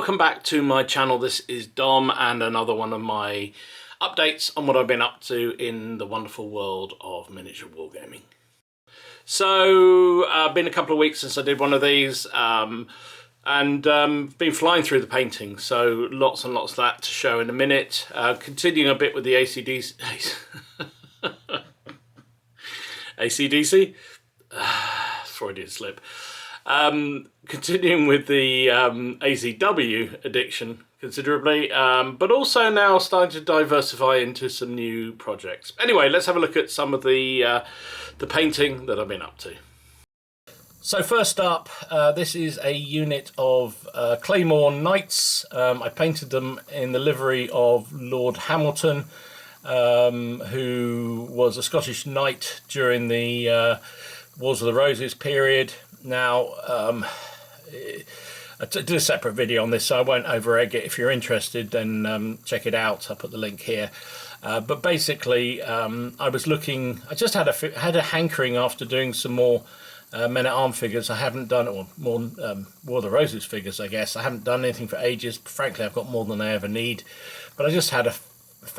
welcome back to my channel. This is Dom and another one of my updates on what I've been up to in the wonderful world of miniature wargaming. So, been a couple of weeks since I did one of these, and been flying through the painting, so lots and lots of that to show in a minute. Continuing a bit with the ACDC. ACDC? Freudian slip. Continuing with the ACW addiction considerably, but also now starting to diversify into some new projects. Anyway, let's have a look at some of the painting that I've been up to. So first up, this is a unit of Claymore Knights. I painted them in the livery of Lord Hamilton, who was a Scottish knight during the Wars of the Roses period. Now, I did a separate video on this, so I won't over-egg it. If you're interested, then check it out. I'll put the link here. But basically, I was looking. I just had a hankering after doing some more men-at-arms figures. I haven't done, or more War of the Roses figures, I guess. I haven't done anything for ages. Frankly, I've got more than I ever need. But I just had a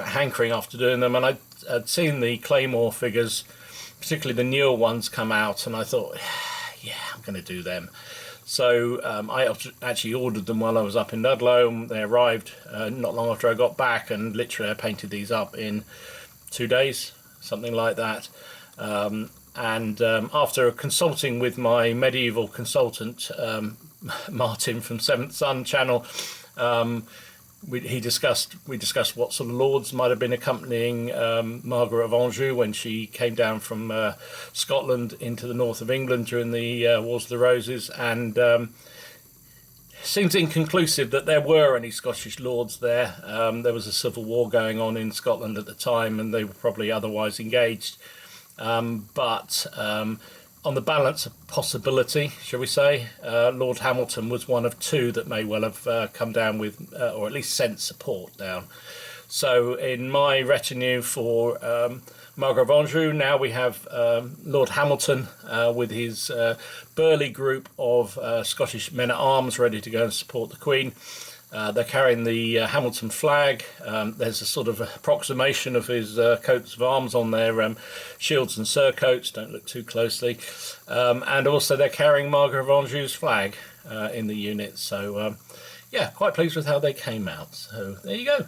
hankering after doing them, and I'd seen the Claymore figures, particularly the newer ones, come out, and I thought, yeah, I'm going to do them. So I actually ordered them while I was up in Ludlow, and they arrived not long after I got back, and literally I painted these up in 2 days, something like that. After consulting with my medieval consultant, Martin from Seventh Son channel, we discussed what sort of lords might have been accompanying Margaret of Anjou when she came down from Scotland into the north of England during the Wars of the Roses, and seems inconclusive that there were any Scottish lords there. There was a civil war going on in Scotland at the time, and they were probably otherwise engaged. But on the balance of possibility, shall we say, Lord Hamilton was one of two that may well have come down with, or at least sent support down. So in my retinue for Margaret of Anjou, now we have Lord Hamilton with his burly group of Scottish men-at-arms ready to go and support the Queen. They're carrying the Hamilton flag. There's a sort of approximation of his coats of arms on their shields and surcoats. Don't look too closely. And also they're carrying Margaret of Anjou's flag in the unit. So yeah, quite pleased with how they came out. So there you go.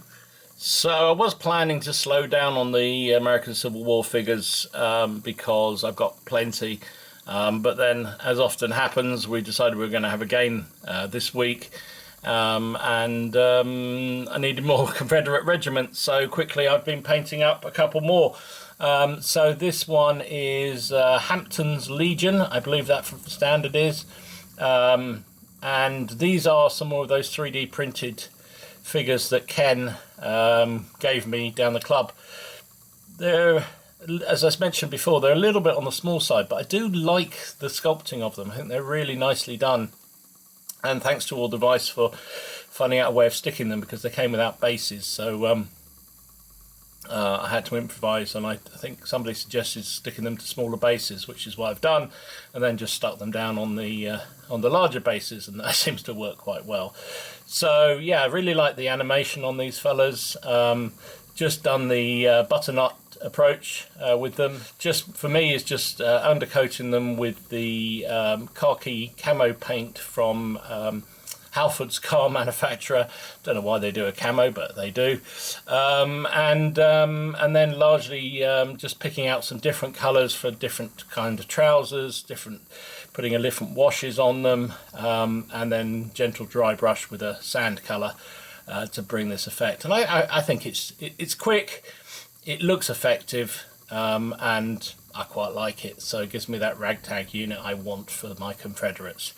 So I was planning to slow down on the American Civil War figures because I've got plenty. But then, as often happens, we decided we were going to have a game this week. I needed more Confederate regiments, so quickly I've been painting up a couple more. So this one is Hamptons Legion, I believe that for standard is, and these are some more of those 3D printed figures that Ken gave me down the club. They're, as I mentioned before, they're a little bit on the small side, but I do like the sculpting of them. I think they're really nicely done. And thanks to All Device for finding out a way of sticking them, because they came without bases. So I had to improvise, and I think somebody suggested sticking them to smaller bases, which is what I've done, and then just stuck them down on the larger bases, and that seems to work quite well. So yeah, I really like the animation on these fellas. Just done the butternut approach with them. Just for me is just undercoating them with the khaki camo paint from Halford's car manufacturer. Don't know why they do a camo, but they do. And then largely just picking out some different colours for different kind of trousers, putting a different washes on them, and then gentle dry brush with a sand colour to bring this effect. And I think it's quick. It looks effective, and I quite like it, so it gives me that ragtag unit I want for my Confederates.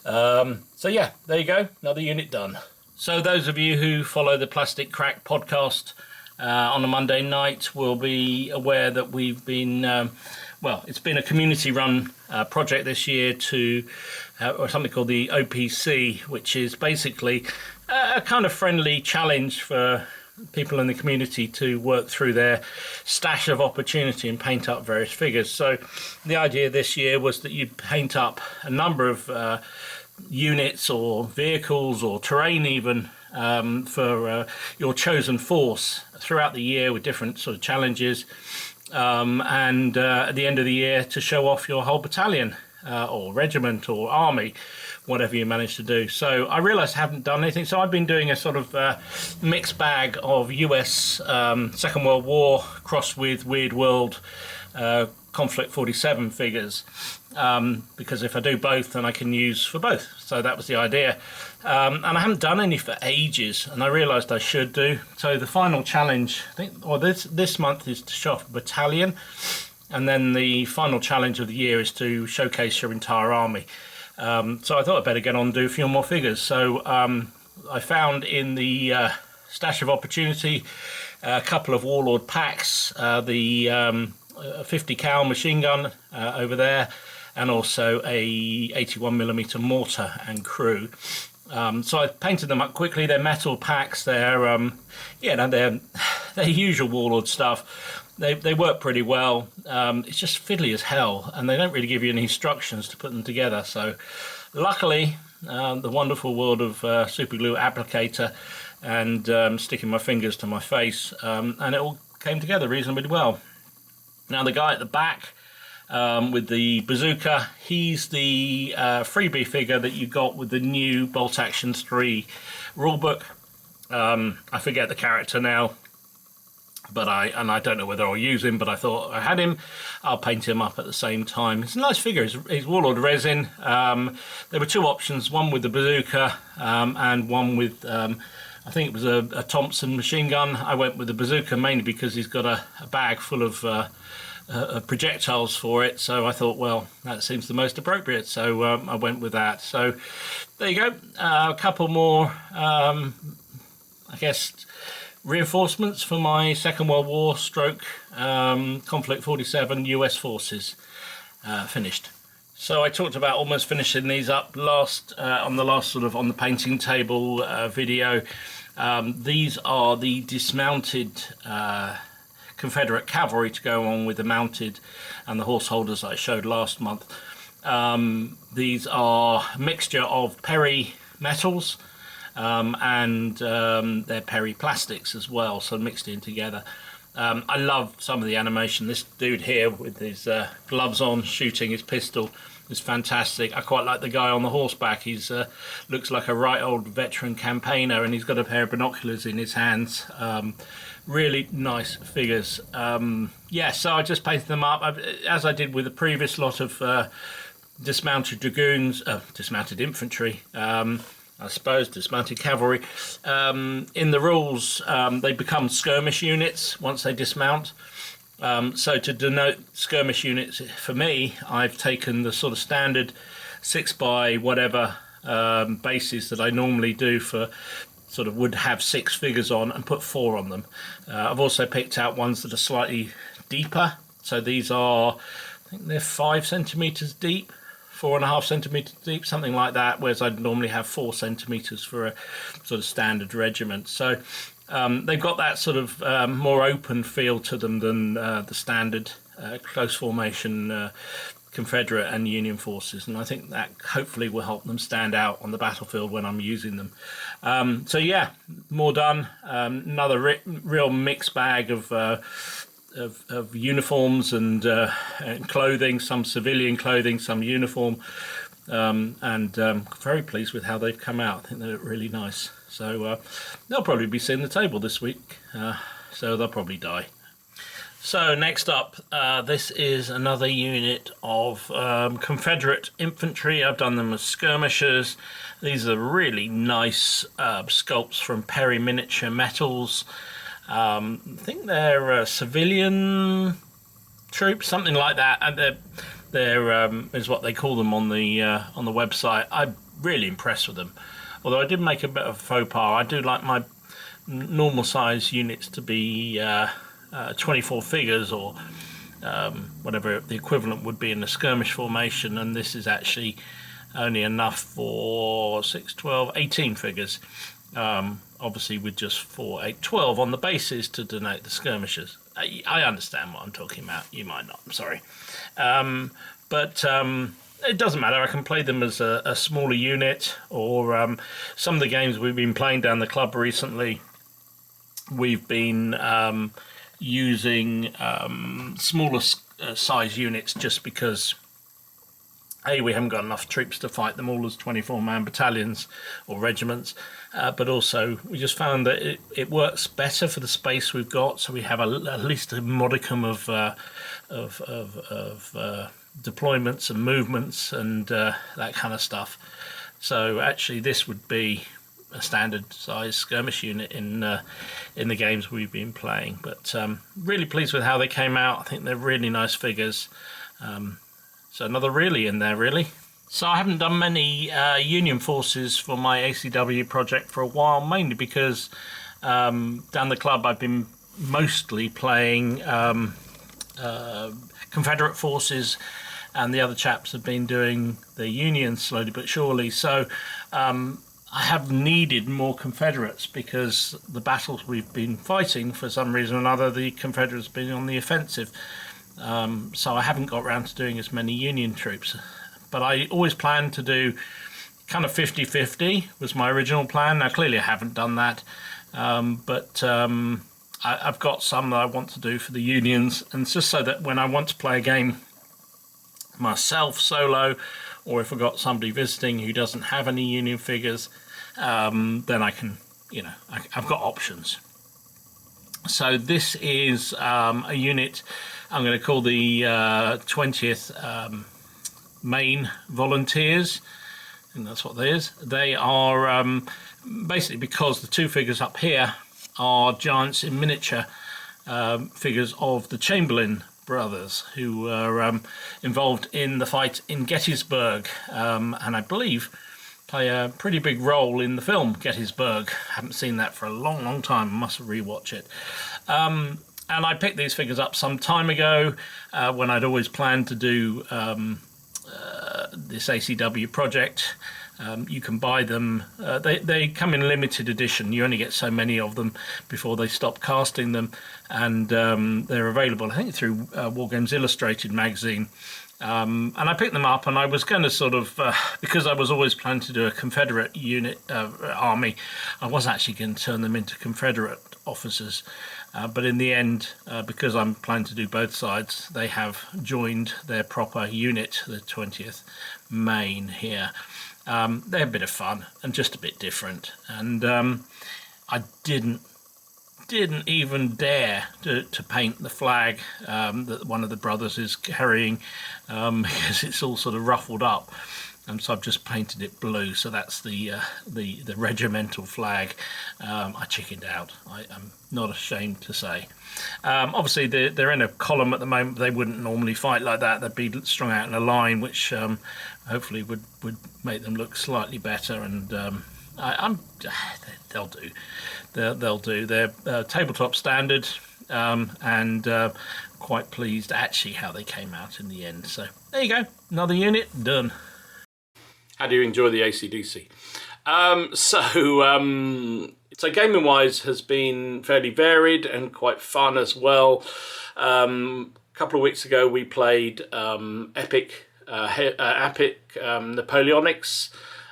So yeah, there you go, another unit done. So those of you who follow the Plastic Crack podcast on a Monday night will be aware that we've been, well, it's been a community-run project this year to or something called the OPC, which is basically a kind of friendly challenge for people in the community to work through their stash of opportunity and paint up various figures. So the idea this year was that you'd paint up a number of units or vehicles or terrain even for your chosen force throughout the year with different sort of challenges, and at the end of the year to show off your whole battalion or regiment or army, whatever you manage to do. So I realised I haven't done anything, so I've been doing a sort of mixed bag of US Second World War crossed with Weird World Conflict 47 figures, because if I do both then I can use for both. So that was the idea, and I haven't done any for ages, and I realised I should do. So the final challenge, I think, or this month, is to show off a battalion, and then the final challenge of the year is to showcase your entire army. So I thought I'd better get on and do a few more figures. So I found in the Stash of Opportunity a couple of Warlord packs, the 50 cal machine gun over there, and also a 81mm mortar and crew. So I painted them up quickly. They're metal packs. They're they're usual Warlord stuff. They work pretty well. It's just fiddly as hell, and they don't really give you any instructions to put them together. So luckily, the wonderful world of super glue applicator and sticking my fingers to my face, and it all came together reasonably well. Now the guy at the back with the bazooka, he's the freebie figure that you got with the new Bolt Actions 3 rulebook. I forget the character now, but I don't know whether I'll use him, but I thought I had him, I'll paint him up at the same time. It's a nice figure. He's Warlord resin. There were two options, one with the bazooka and one with I think it was a Thompson machine gun. I went with the bazooka mainly because he's got a bag full of projectiles for it, so I thought, well, that seems the most appropriate, so I went with that. So there you go, a couple more I guess reinforcements for my Second World War stroke Conflict 47 US forces finished. So I talked about almost finishing these up on the painting table video. These are the dismounted Confederate Cavalry to go on with the mounted and the horse holders that I showed last month. These are a mixture of Perry metals and they're Perry plastics as well, so mixed in together. I love some of the animation. This dude here with his gloves on shooting his pistol is fantastic. I quite like the guy on the horseback. He's looks like a right old veteran campaigner, and he's got a pair of binoculars in his hands. Really nice figures. Yeah, so I just painted them up as I did with the previous lot of dismounted dragoons, dismounted infantry, I suppose, dismounted cavalry. In the rules, they become skirmish units once they dismount. So to denote skirmish units, for me, I've taken the sort of standard 6 by whatever bases that I normally do for sort of would have 6 figures on and put 4 on them. I've also picked out ones that are slightly deeper. So these are, I think they're 5 centimeters deep, 4.5 centimeters deep, something like that, whereas I'd normally have 4 centimeters for a sort of standard regiment. So they've got that sort of more open feel to them than the standard close formation Confederate and Union forces, and I think that hopefully will help them stand out on the battlefield when I'm using them. So yeah, more done. Another real mixed bag of uniforms and clothing, some civilian clothing, some uniform, and very pleased with how they've come out. I think they look really nice. So they'll probably be seeing the table this week, so they'll probably die. So next up, this is another unit of Confederate Infantry. I've done them as skirmishers. These are really nice sculpts from Perry Miniature Metals. I think they're civilian troops, something like that, and they're is what they call them on the website. I'm really impressed with them. Although I did make a bit of a faux pas. I do like my normal size units to be 24 figures or whatever the equivalent would be in a skirmish formation, and this is actually only enough for 6, 12, 18 figures. Obviously with just 4, 8, 12 on the bases to denote the skirmishers. I understand what I'm talking about. You might not. I'm sorry. But it doesn't matter. I can play them as a smaller unit, or some of the games we've been playing down the club recently, we've been using smaller size units just because we haven't got enough troops to fight them all as 24-man battalions or regiments, but also we just found that it works better for the space we've got, so we have at least a modicum of deployments and movements and that kind of stuff. So actually this would be a standard size skirmish unit in the games we've been playing, but really pleased with how they came out. I think they're really nice figures. So another really in there, really. So I haven't done many Union forces for my ACW project for a while, mainly because down the club I've been mostly playing Confederate forces, and the other chaps have been doing the Union slowly but surely. So I have needed more Confederates because the battles we've been fighting, for some reason or another, the Confederates have been on the offensive. So I haven't got around to doing as many Union troops. But I always planned to do kind of 50-50 was my original plan. Now clearly I haven't done that, but I've got some that I want to do for the Unions, and it's just so that when I want to play a game myself solo, or if I've got somebody visiting who doesn't have any Union figures, then I can, you know, I've got options. So this is a unit I'm going to call the 20th Maine Volunteers, and that's what they is. They are basically, because the two figures up here are giants in miniature, figures of the Chamberlain brothers, who were involved in the fight in Gettysburg, and I believe play a pretty big role in the film Gettysburg. Haven't seen that for a long time, must rewatch it. And I picked these figures up some time ago when I'd always planned to do this ACW project. You can buy them. They come in limited edition. You only get so many of them before they stop casting them, and they're available, I think, through Wargames Illustrated magazine. And I picked them up, and I was going to sort of, because I was always planning to do a Confederate unit army, I was actually going to turn them into Confederate officers. But in the end, because I'm planning to do both sides, they have joined their proper unit, the 20th Maine here. They're a bit of fun and just a bit different. And I didn't even dare to paint the flag that one of the brothers is carrying, because it's all sort of ruffled up. And so I've just painted it blue, so that's the regimental flag. I chickened out, I'm not ashamed to say. Obviously they're in a column at the moment. They wouldn't normally fight like that. They'd be strung out in a line, which hopefully would make them look slightly better. And they'll do. They'll do. They're tabletop standard, and quite pleased actually how they came out in the end. So there you go, another unit done. How do you enjoy the ACDC? So gaming wise has been fairly varied and quite fun as well. A couple of weeks ago we played epic Napoleonics.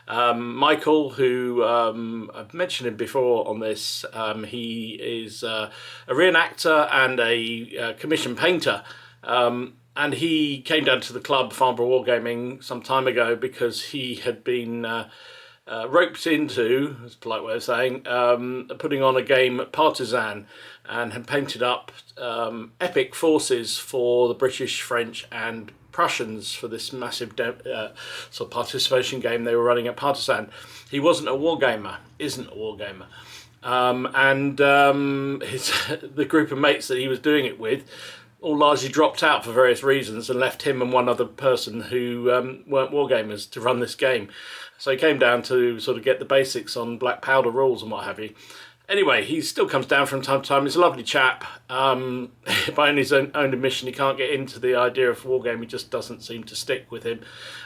Michael, who I've mentioned him before on this, he is a reenactor and a commissioned painter. And he came down to the club, Farnborough Wargaming, some time ago because he had been roped into, that's a polite way of saying, putting on a game at Partisan, and had painted up epic forces for the British, French and Prussians for this massive sort of participation game they were running at Partisan. He wasn't a wargamer, isn't a wargamer. The group of mates that he was doing it with all largely dropped out for various reasons and left him and one other person who weren't wargamers to run this game. So he came down to sort of get the basics on black powder rules and what have you. Anyway, he still comes down from time to time. He's a lovely chap. By his own admission, he can't get into the idea of wargaming. He just doesn't seem to stick with him.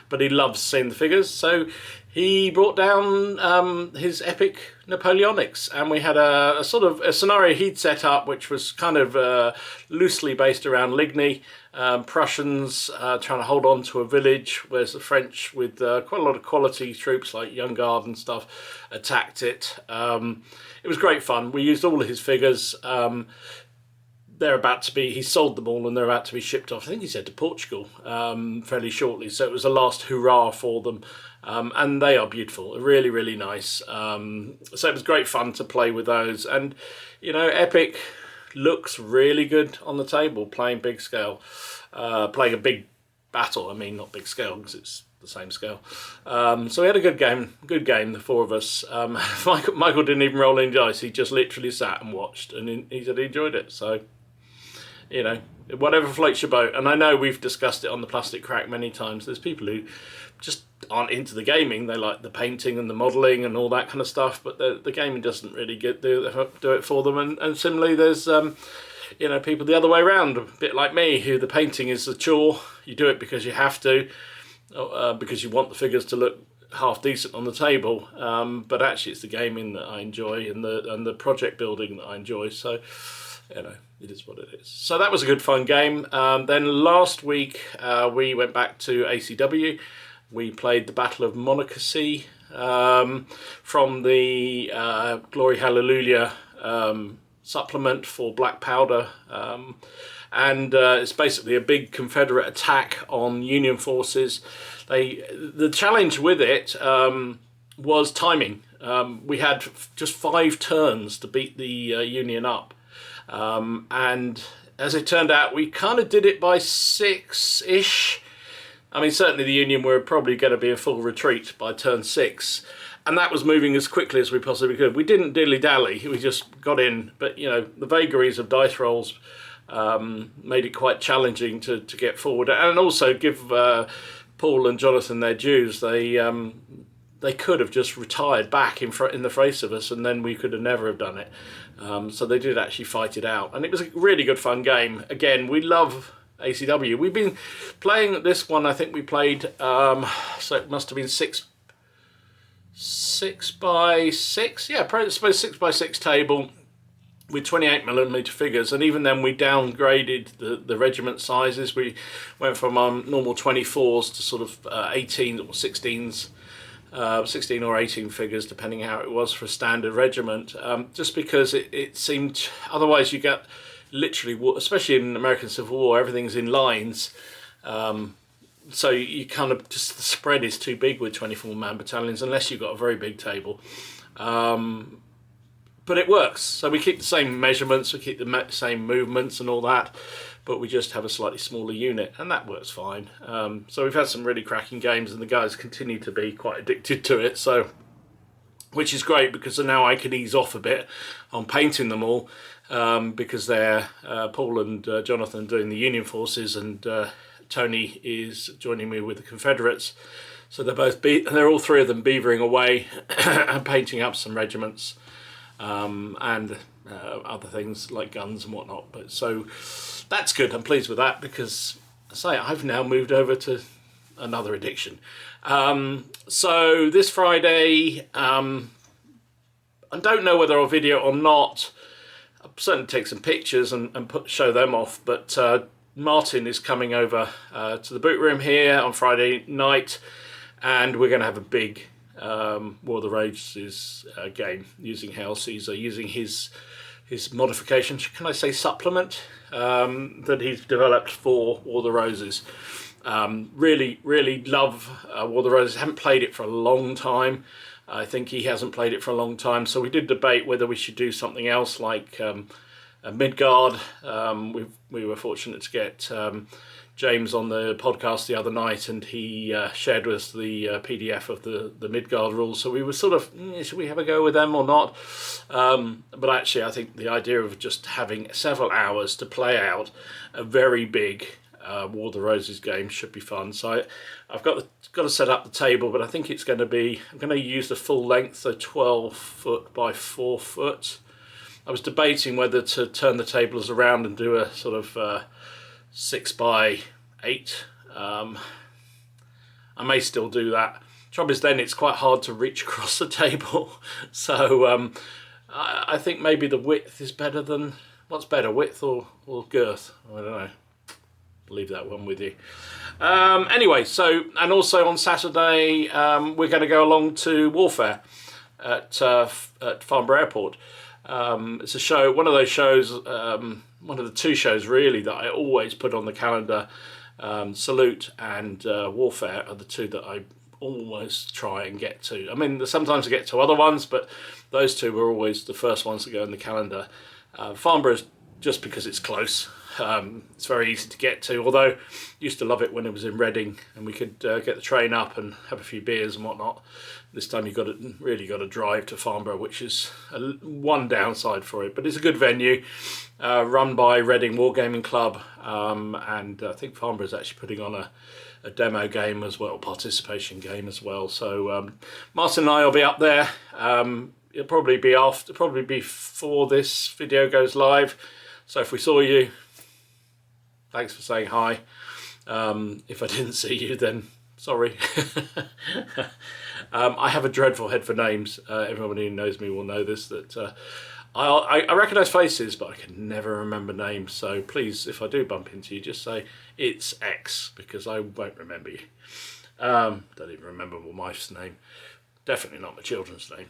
But he loves seeing the figures. So he brought down his epic Napoleonics, and we had a sort of a scenario he'd set up, which was kind of loosely based around Ligny. Prussians trying to hold on to a village, whereas the French, with quite a lot of quality troops like Young Guard and stuff, attacked it. It was great fun. We used all of his figures. They're about to be, he sold them all and they're about to be shipped off, I think he said, to Portugal fairly shortly. So it was a last hurrah for them. And they are beautiful, really, really nice. So it was great fun to play with those. And, you know, Epic looks really good on the table, playing big scale, playing a big battle. I mean, not big scale because it's the same scale. So we had a good game, the four of us. Michael didn't even roll any dice. He just literally sat and watched, and he said he enjoyed it. So, you know, whatever floats your boat. And I know we've discussed it on the Plastic Crack many times. There's people who just aren't into the gaming. They like the painting and the modelling and all that kind of stuff, but the gaming doesn't really do it for them. And similarly, there's you know, people the other way around, a bit like me, who the painting is a chore. You do it because you have to, because you want the figures to look half decent on the table. But actually, it's the gaming that I enjoy and the project building that I enjoy. So, you know, it is what it is. So that was a good fun game. Then last week we went back to ACW. We played the Battle of Monocacy from the Glory Hallelujah supplement for Black Powder. And it's basically a big Confederate attack on Union forces. The challenge with it was timing. We had just 5 turns to beat the Union up. And as it turned out, we kind of did it by 6-ish. I mean, certainly the Union were probably going to be a full retreat by turn 6. And that was moving as quickly as we possibly could. We didn't dilly-dally, we just got in. But, you know, the vagaries of dice rolls made it quite challenging to get forward. And also give Paul and Jonathan their dues. They could have just retired back in the face of us, and then we could have never have done it. So they did actually fight it out. And it was a really good fun game. Again, we love ACW. We've been playing this one, I think we played, so it must have been 6 by 6, yeah, probably 6 by 6 table with 28mm figures, and even then we downgraded the regiment sizes. We went from normal 24s to sort of 18 or 16s, 16 or 18 figures, depending how it was for a standard regiment, just because it seemed, otherwise you get literally, especially in American Civil War, everything's in lines. So you kind of, just the spread is too big with 24-man battalions, unless you've got a very big table. But it works. So we keep the same measurements, we keep the same movements and all that, but we just have a slightly smaller unit, and that works fine. So we've had some really cracking games, and the guys continue to be quite addicted to it. So, which is great, because now I can ease off a bit on painting them all, because they're Paul and Jonathan doing the Union forces, and Tony is joining me with the Confederates. So they're all 3 of them beavering away and painting up some regiments, and other things like guns and whatnot. But so that's good. I'm pleased with that, because I say I've now moved over to another addiction. So this Friday, I don't know whether I'll video or not. I'll certainly take some pictures and show them off, but Martin is coming over to the boot room here on Friday night, and we're going to have a big War of the Roses game using Hail Caesar, using his modification, can I say supplement, that he's developed for War of the Roses. Really, really love War of the Roses. Haven't played it for a long time. I think he hasn't played it for a long time, so we did debate whether we should do something else like a Midgard. We were fortunate to get James on the podcast the other night, and he shared with us the PDF of the Midgard rules. So we were sort of, should we have a go with them or not? But actually, I think the idea of just having several hours to play out a very big War of the Roses game should be fun. So I've got to set up the table, but I think it's going to be, I'm going to use the full length, so 12 foot by 4 foot. I was debating whether to turn the tables around and do a sort of 6 by 8. I may still do that, Trouble is then it's quite hard to reach across the table. So I think maybe the width is better than, what's better, width or girth? I don't know. Leave that one with you. Anyway, so, and also on Saturday we're going to go along to Warfare at Farnborough Airport. It's a show, one of those shows, one of the two shows really that I always put on the calendar. Salute and Warfare are the two that I always try and get to. I mean, sometimes I get to other ones, but those two were always the first ones to go in the calendar. Farnborough's just because it's close. It's very easy to get to, although I used to love it when it was in Reading and we could get the train up and have a few beers and whatnot. This time you've really got to drive to Farnborough, which is one downside for it, but it's a good venue, run by Reading Wargaming Club, and I think Farnborough's actually putting on a demo game as well, participation game as well. So Martin and I will be up there. It'll probably be before this video goes live. So if we saw you, thanks for saying hi. If I didn't see you, then sorry. I have a dreadful head for names. Everyone who knows me will know this, that I recognise faces, but I can never remember names. So please, if I do bump into you, just say, it's X, because I won't remember you. Don't even remember my wife's name. Definitely not my children's name.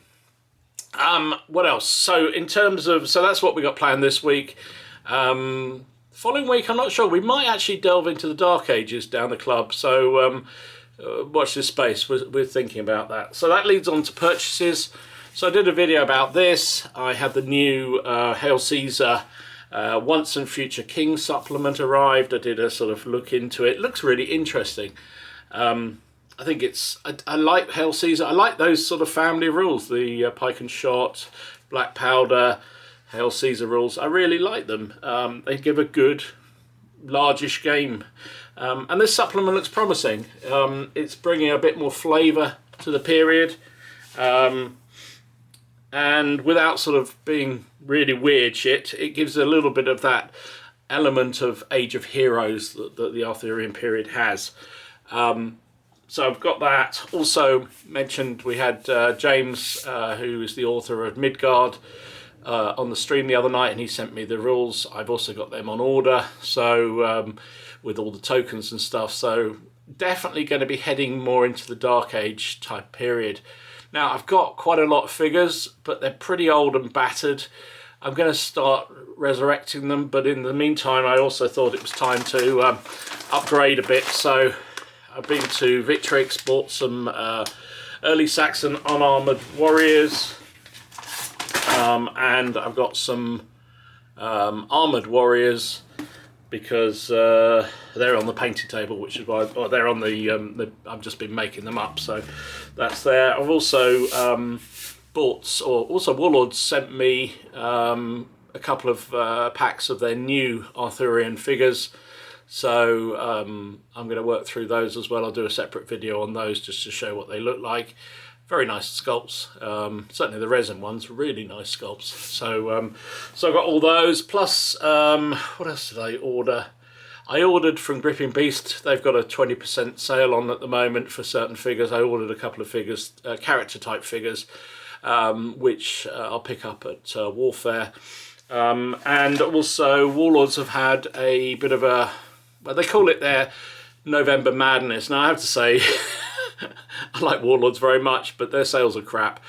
What else? So in terms of, so that's what we got planned this week. Following week, I'm not sure. We might actually delve into the Dark Ages down the club. So watch this space. We're thinking about that. So that leads on to purchases. So I did a video about this. I had the new Hail Caesar Once and Future King supplement arrived. I did a sort of look into it. It looks really interesting. I think it's, I like Hail Caesar. I like those sort of family rules, the pike and shot, black powder, Hail Caesar rules. I really like them. They give a good, largish game. And this supplement looks promising. It's bringing a bit more flavour to the period. And without sort of being really weird shit, it gives a little bit of that element of Age of Heroes that the Arthurian period has. So I've got that. Also mentioned we had James, who is the author of Midgard, on the stream the other night, and he sent me the rules. I've also got them on order, so with all the tokens and stuff. So definitely going to be heading more into the Dark Age type period. Now I've got quite a lot of figures, but they're pretty old and battered. I'm going to start resurrecting them, but in the meantime I also thought it was time to upgrade a bit. So I've been to Victrix, bought some early Saxon unarmoured warriors, and I've got some armoured warriors because they're on the painting table, which is why, or they're on the I've just been making them up, so that's there. I've also bought, or also Warlords sent me a couple of packs of their new Arthurian figures. So I'm going to work through those as well. I'll do a separate video on those just to show what they look like. Very nice sculpts. Certainly the resin ones, really nice sculpts. So so I got all those. Plus, what else did I order? I ordered from Gripping Beast. They've got a 20% sale on at the moment for certain figures. I ordered a couple of figures, character type figures, which I'll pick up at Warfare. And also Warlords have had a bit of a, well, they call it their November Madness. Now I have to say, I like Warlords very much, but their sales are crap.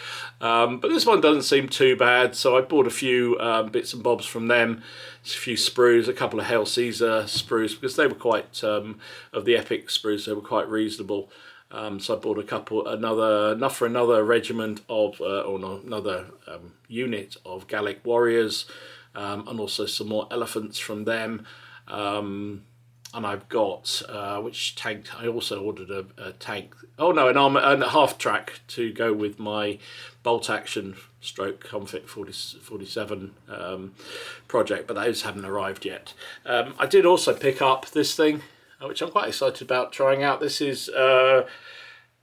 But this one doesn't seem too bad, so I bought a few bits and bobs from them. A few sprues, a couple of Hail Caesar sprues, because they were quite, of the epic sprues, they were quite reasonable. So I bought a couple, enough for another regiment of, or no, another unit of Gallic warriors, and also some more elephants from them. And I've got, which tank, I also ordered a tank, oh no, an armor, and a half track to go with my bolt action stroke Confit 47 project, but those haven't arrived yet. I did also pick up this thing, which I'm quite excited about trying out. This is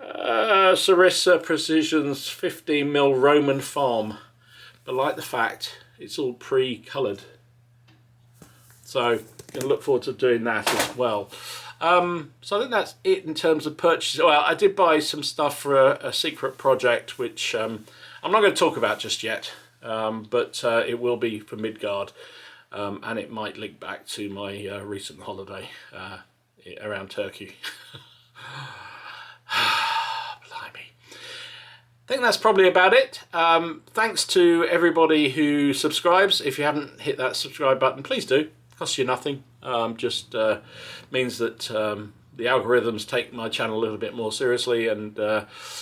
Sarissa Precision's 15mm Roman Farm, but I like the fact it's all pre-coloured. So going to look forward to doing that as well. So I think that's it in terms of purchases. Well, I did buy some stuff for a secret project, which I'm not going to talk about just yet, but it will be for Midgard, and it might link back to my recent holiday around Turkey. Blimey. I think that's probably about it. Thanks to everybody who subscribes. If you haven't hit that subscribe button, please do. It costs you nothing. Just means that the algorithms take my channel a little bit more seriously, and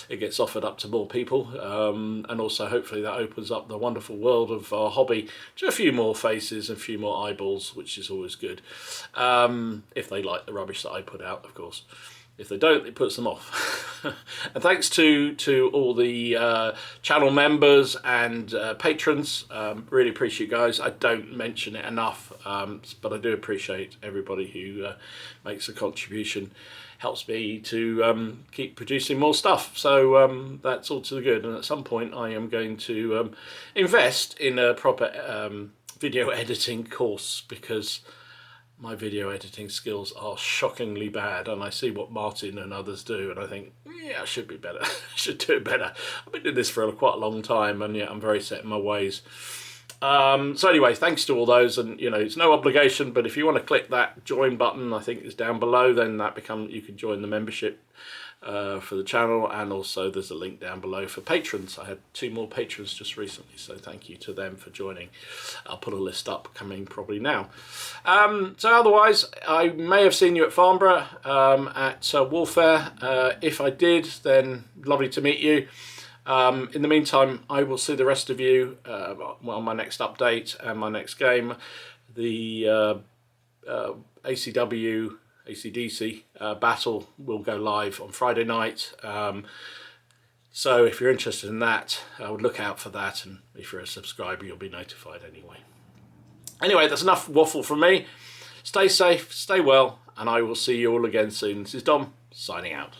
it gets offered up to more people. And also, hopefully, that opens up the wonderful world of our hobby to a few more faces and a few more eyeballs, which is always good. If they like the rubbish that I put out, of course. If they don't, it puts them off. And thanks to all the channel members and patrons. Really appreciate you guys. I don't mention it enough, but I do appreciate everybody who makes a contribution. Helps me to keep producing more stuff. So that's all to the good. And at some point, I am going to invest in a proper video editing course, because my video editing skills are shockingly bad, and I see what Martin and others do, and I think, yeah, I should be better. I should do it better. I've been doing this for quite a long time, and yeah, I'm very set in my ways. So anyway, thanks to all those, and you know, it's no obligation, but if you want to click that join button, I think it's down below, then you can join the membership for the channel, and also there's a link down below for patrons. I had 2 more patrons just recently, so thank you to them for joining. I'll put a list up coming probably now. So otherwise, I may have seen you at Farnborough at Warfare. If I did, then lovely to meet you. In the meantime, I will see the rest of you on my next update and my next game. The ACW ACDC battle will go live on Friday night. So if you're interested in that, I would look out for that, and if you're a subscriber, you'll be notified anyway. Anyway, that's enough waffle from me. Stay safe, stay well, and I will see you all again soon. This is Dom, signing out.